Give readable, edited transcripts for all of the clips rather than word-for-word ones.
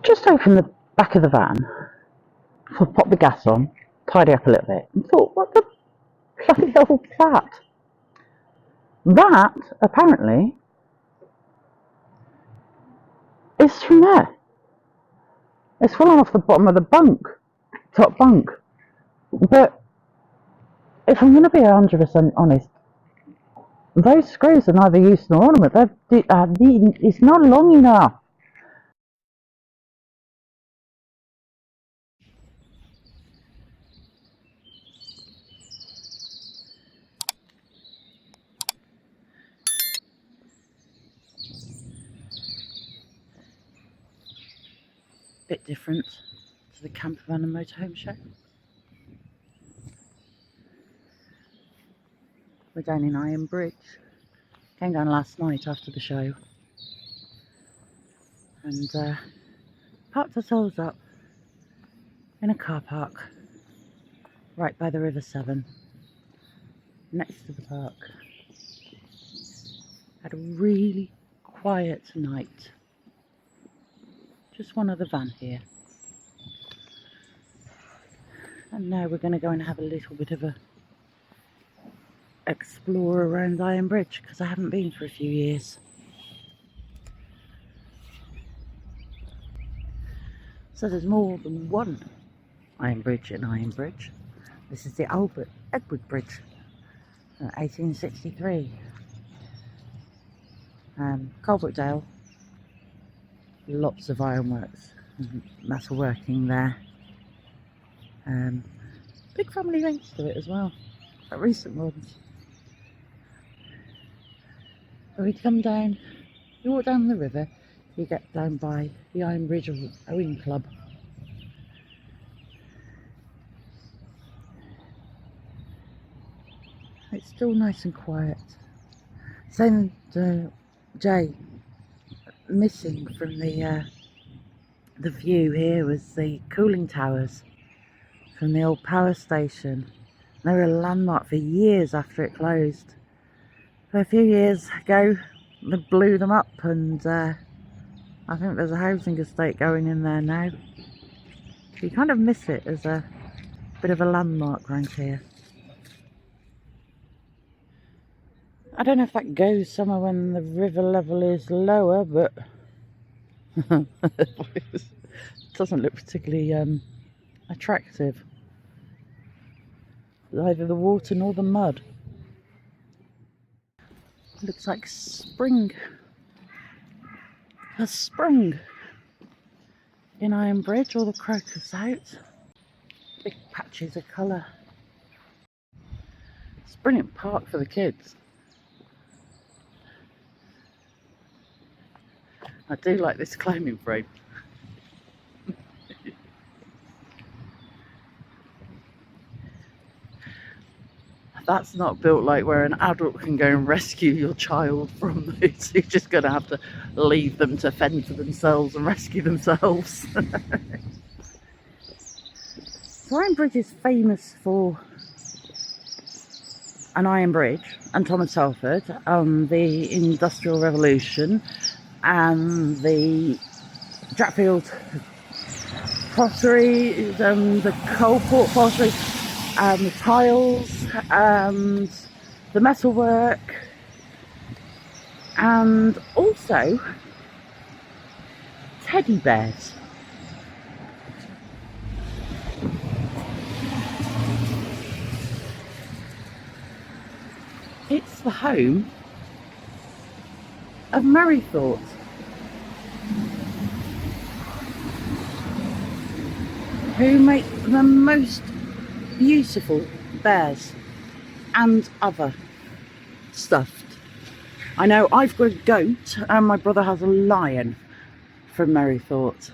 Just opened the back of the van, popped the gas on, tidy up a little bit, and thought, what the bloody hell was that? That, apparently, is from there. It's fallen off the bottom of the bunk, top bunk. But if I'm going to be 100% honest, those screws are neither use nor ornament. It's not long enough. Bit different to the Campervan and Motorhome show. We're down in Ironbridge. Came down last night after the show and parked ourselves up in a car park right by the River Severn, next to the park. Had a really quiet night. Just one other van here. And now we're going to go and have a little bit of a explore around Ironbridge, because I haven't been for a few years. So there's more than one Ironbridge in Ironbridge. This is the Edward Bridge, 1863. Coalbrookdale, lots of ironworks, metalworking there. Big family links to it as well, but recent ones. When we come down, you walk down the river, you get down by the Ironbridge Rowing Club. It's still nice and quiet. Same Jay, missing from the view here was the cooling towers from the old power station. They were a landmark for years after it closed. So a few years ago they blew them up, and I think there's a housing estate going in there now. You kind of miss it as a bit of a landmark around here. I don't know if that goes somewhere when the river level is lower, but it doesn't look particularly attractive. Either the water nor the mud. Looks like spring has sprung in Ironbridge. All the crocus out. Big patches of colour. It's a brilliant park for the kids. I do like this climbing frame. That's not built like where an adult can go and rescue your child from those. You're just going to have to leave them to fend for themselves and rescue themselves. So Ironbridge is famous for an iron bridge and Thomas Telford, the Industrial Revolution, and the Dratfield pottery, the Coalport pottery, the tiles, and the metalwork, and also teddy bears. It's the home of Merrythought. Who make the most beautiful bears and other stuffed. I know I've got a goat and my brother has a lion from Merrythought,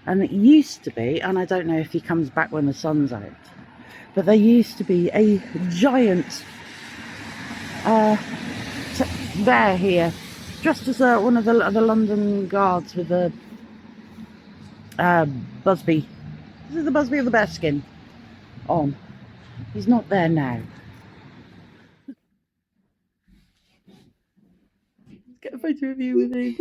and it used to be, and I don't know if he comes back when the sun's out, but there used to be a giant bear here, dressed as one of the London guards with the Busby. This is the Busby of the bearskin on. He's not there now. Get a photo of you with him.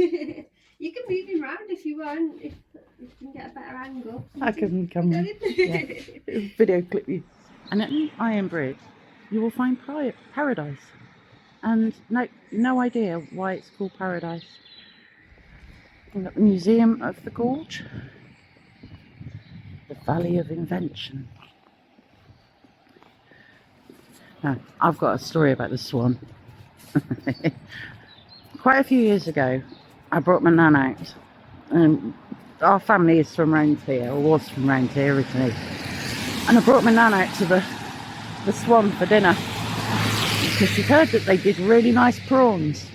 You can move him round if you want, if you can get a better angle. I can come video clip you. And at Ironbridge, you will find paradise. And no idea why it's called paradise. We've got the Museum of the Gorge, the Valley of Invention. Now, I've got a story about the swan. Quite a few years ago, I brought my nan out. Our family is from round here, or was from round here originally. And I brought my nan out to the Swan for dinner because she'd heard that they did really nice prawns.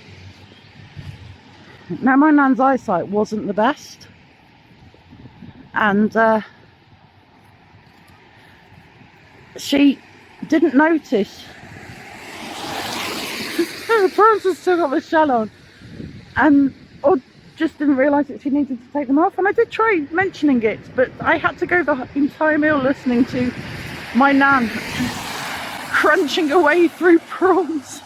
Now my nan's eyesight wasn't the best, and she didn't notice the prawns had still got the shell on, or just didn't realise that she needed to take them off. And I did try mentioning it, but I had to go the entire meal listening to my nan crunching away through prawns.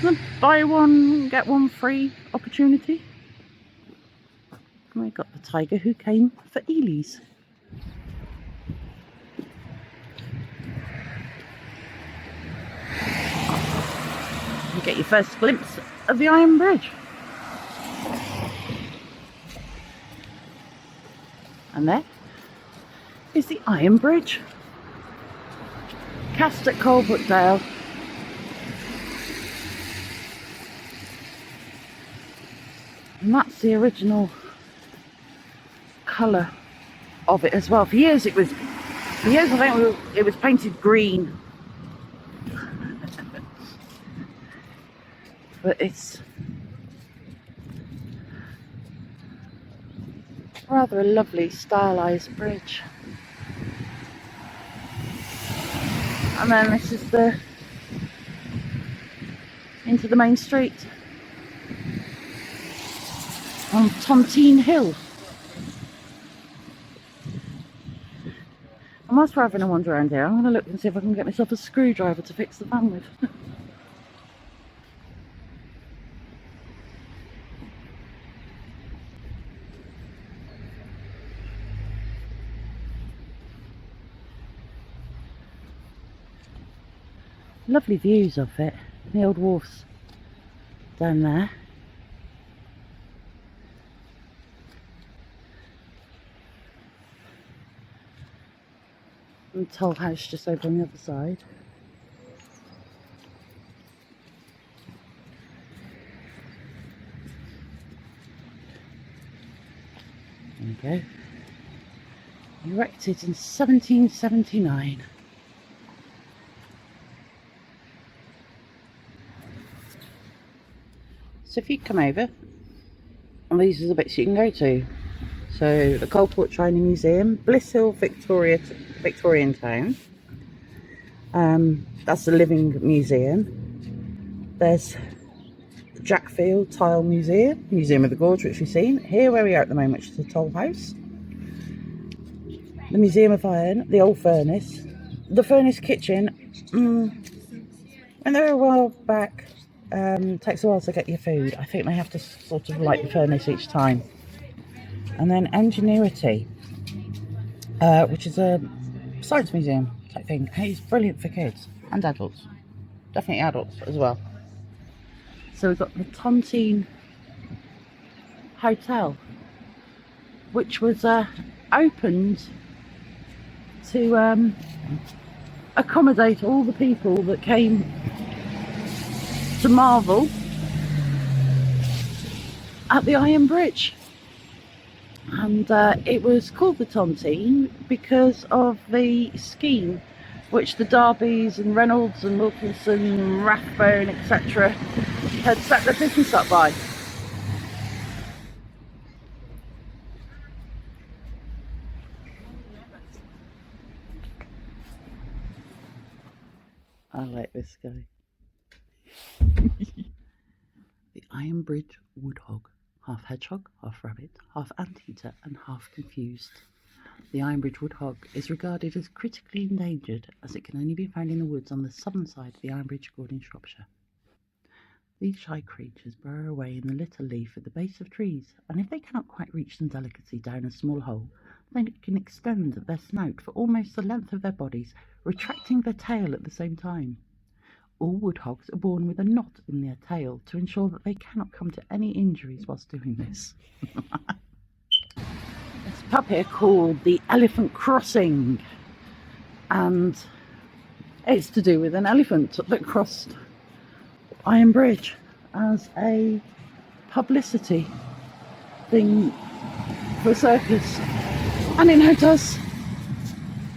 The buy one get one free opportunity. And we got the tiger who came for Eley's. You get your first glimpse of the Ironbridge. And there is the Ironbridge, cast at Coalbrookdale. And that's the original colour of it as well. For years I think it was painted green. But it's rather a lovely stylised bridge. And then this is into the main street on Tontine Hill. And whilst we're having a wander around here, I'm going to look and see if I can get myself a screwdriver to fix the van with. Lovely views of it, the old wharfs down there. And the toll house just over on the other side. There we go. Erected in 1779. So if you come over, and these are the bits you can go to. So the Coalport Training Museum, Bliss Hill Victorian Town. That's the Living Museum. There's the Jackfield Tile Museum, Museum of the Gorge, which we've seen. Here where we are at the moment, which is the toll house. The Museum of Iron, the old furnace. The furnace kitchen. When they were a while back, takes a while to get your food. I think they have to sort of light the furnace each time. And then Ingenuity, which is a science museum type thing. It's brilliant for kids and adults. Definitely adults as well. So we've got the Tontine Hotel, which was opened to accommodate all the people that came to marvel at the Ironbridge. And it was called the Tontine because of the scheme which the Darbys and Reynolds and Wilkinson, Rathbone, etc. had set their business up by. I like this guy. The Ironbridge woodhog. Half hedgehog, half rabbit, half anteater and half confused. The Ironbridge woodhog is regarded as critically endangered as it can only be found in the woods on the southern side of the Ironbridge Gorge in Shropshire. These shy creatures burrow away in the little leaf at the base of trees, and if they cannot quite reach them delicately down a small hole, they can extend their snout for almost the length of their bodies, retracting their tail at the same time. All woodhogs are born with a knot in their tail to ensure that they cannot come to any injuries whilst doing this. This pub here called the Elephant Crossing, and it's to do with an elephant that crossed Ironbridge as a publicity thing for a circus, and it now does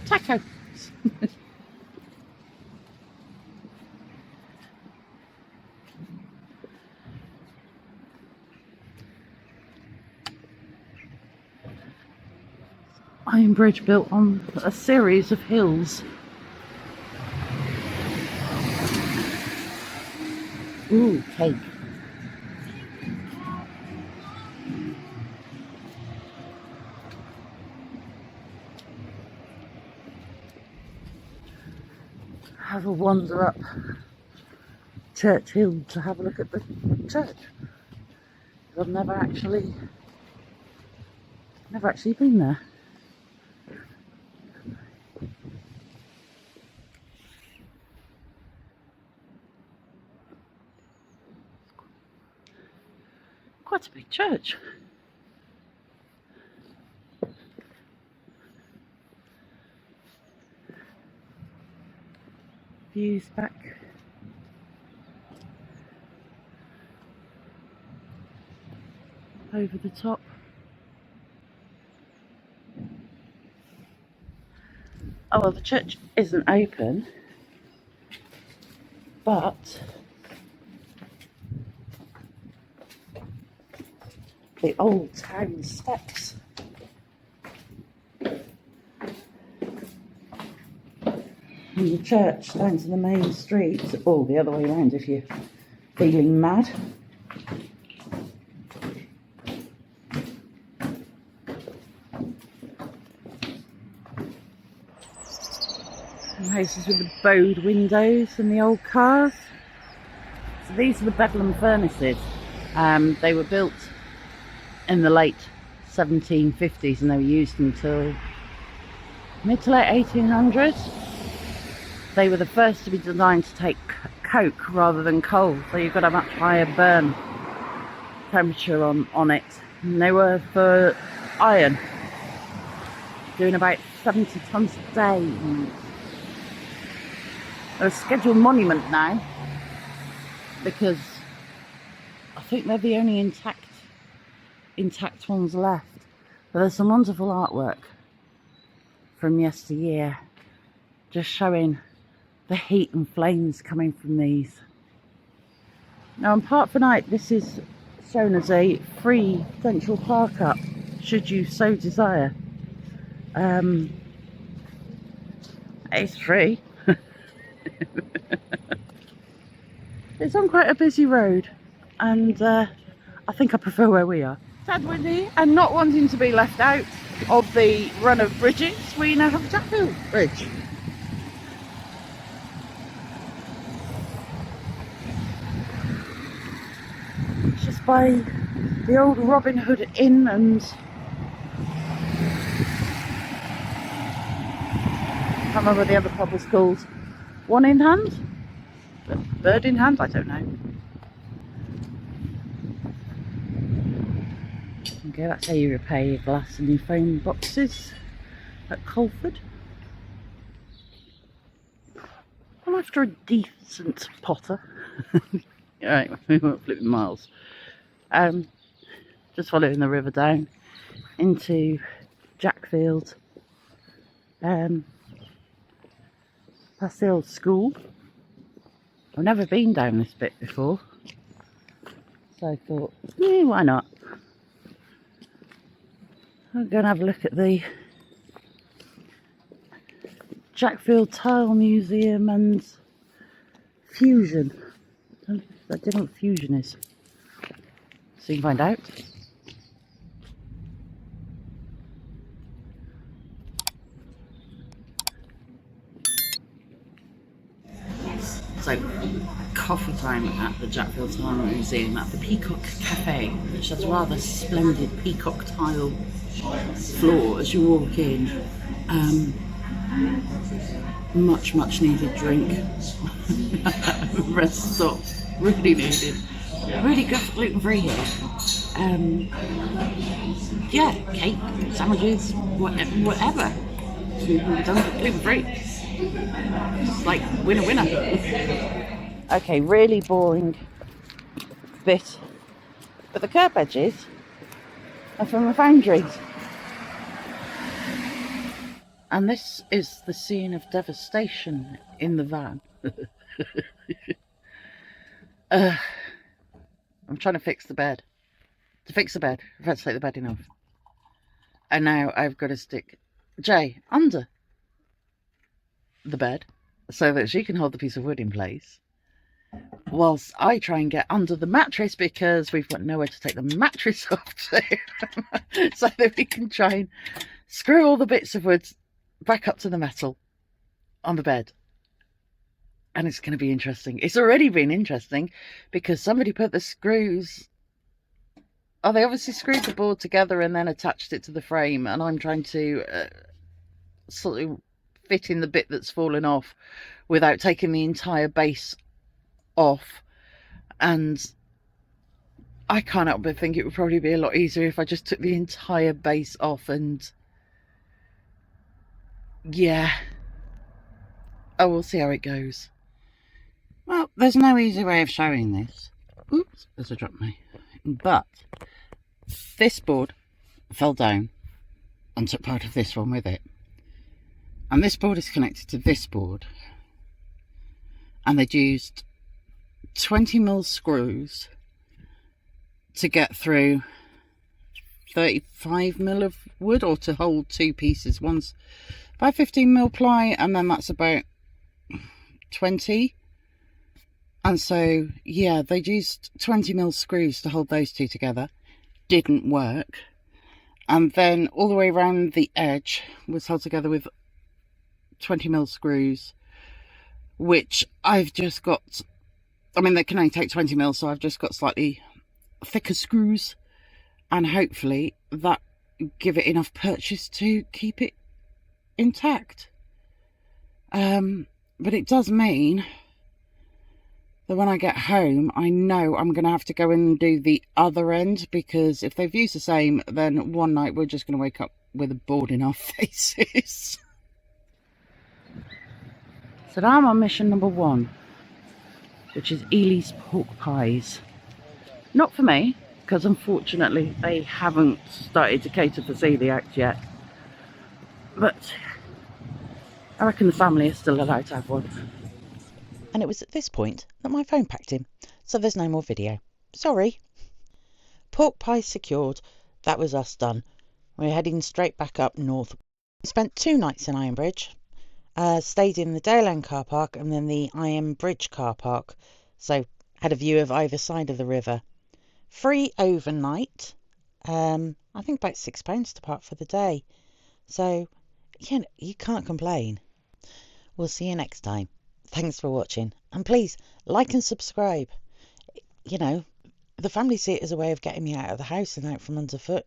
tacos. Ironbridge built on a series of hills. Ooh, cake. Have a wander up Church Hill to have a look at the church. I've never actually been there. Quite a big church. Views back over the top. Oh well, the church isn't open, but the old town steps from the church down to the main street, or the other way around if you're feeling mad. And houses with the bowed windows and the old cars. So these are the Bedlam furnaces. They were built in the late 1750s and they were used until mid to late 1800s. They were the first to be designed to take coke rather than coal, so you've got a much higher burn temperature on it. And they were for iron, doing about 70 tonnes a day. They're a scheduled monument now because I think they're the only intact ones left. But there's some wonderful artwork from yesteryear just showing the heat and flames coming from these. Now on Park for Night, this is shown as a free central park up should you so desire. It's free. It's on quite a busy road, and I think I prefer where we are. Sad windy, and not wanting to be left out of the run of bridges, we now have Jackfield Bridge. It's just by the old Robin Hood Inn, and I can't remember what the other pub was called. One in Hand? Bird in Hand? I don't know. Okay, that's how you repair your glass and your phone boxes at Colford. I'm after a decent potter. Alright, we won't flip miles. Just following the river down into Jackfield. That's the old school. I've never been down this bit before, so I thought, yeah, why not? I'm going to have a look at the Jackfield Tile Museum and Fusion. I don't know what Fusion is, so you can find out. So, coffee time at the Jackfield Time Museum at the Peacock Cafe, which has rather splendid peacock tile floor as you walk in. Much needed drink. Rest stop, really needed. Really good for gluten free here. Yeah, cake, sandwiches, whatever. Gluten free. It's like winner. Okay, really boring bit. But the curb edges are from the foundry. And this is the scene of devastation in the van. I'm trying to fix the bed. To fix the bed, I've had to take the bedding off. And now I've got to stick Jay under the bed so that she can hold the piece of wood in place, whilst I try and get under the mattress because we've got nowhere to take the mattress off to. So that we can try and screw all the bits of wood back up to the metal on the bed. And it's going to be interesting. It's already been interesting because somebody put the screws... Oh, they obviously screwed the board together and then attached it to the frame. And I'm trying to sort of fit in the bit that's fallen off without taking the entire base off. And I can't help but think it would probably be a lot easier if I just took the entire base off and... yeah. Oh, we'll see how it goes. Well, there's no easy way of showing this. Oops, there's a drop me. But this board fell down and took part of this one with it. And this board is connected to this board. And they'd used 20mm screws to get through 35mm of wood, or to hold two pieces. One's by 15mm ply, and then that's about 20. And so, yeah, they'd used 20mm screws to hold those two together. Didn't work. And then all the way around the edge was held together with 20mm screws, which I've just got... I mean, they can only take 20mm, so I've just got slightly thicker screws. And hopefully that give it enough purchase to keep it intact. But it does mean that when I get home, I know I'm going to have to go in and do the other end, because if they've used the same, then one night we're just going to wake up with a board in our faces. So now I'm on mission number 1, which is Eley's pork pies. Not for me, because unfortunately they haven't started to cater for celiacs yet. But I reckon the family is still allowed to have one. And it was at this point that my phone packed in, so there's no more video. Sorry. Pork pies secured. That was us done. We're heading straight back up north. We spent 2 nights in Ironbridge. Stayed in the Dale End car park and then the Ironbridge car park. So had a view of either side of the river. Free overnight. I think about £6 to park for the day. So, yeah, you can't complain. We'll see you next time. Thanks for watching, and please like and subscribe. You know, the family see it as a way of getting me out of the house and out from underfoot.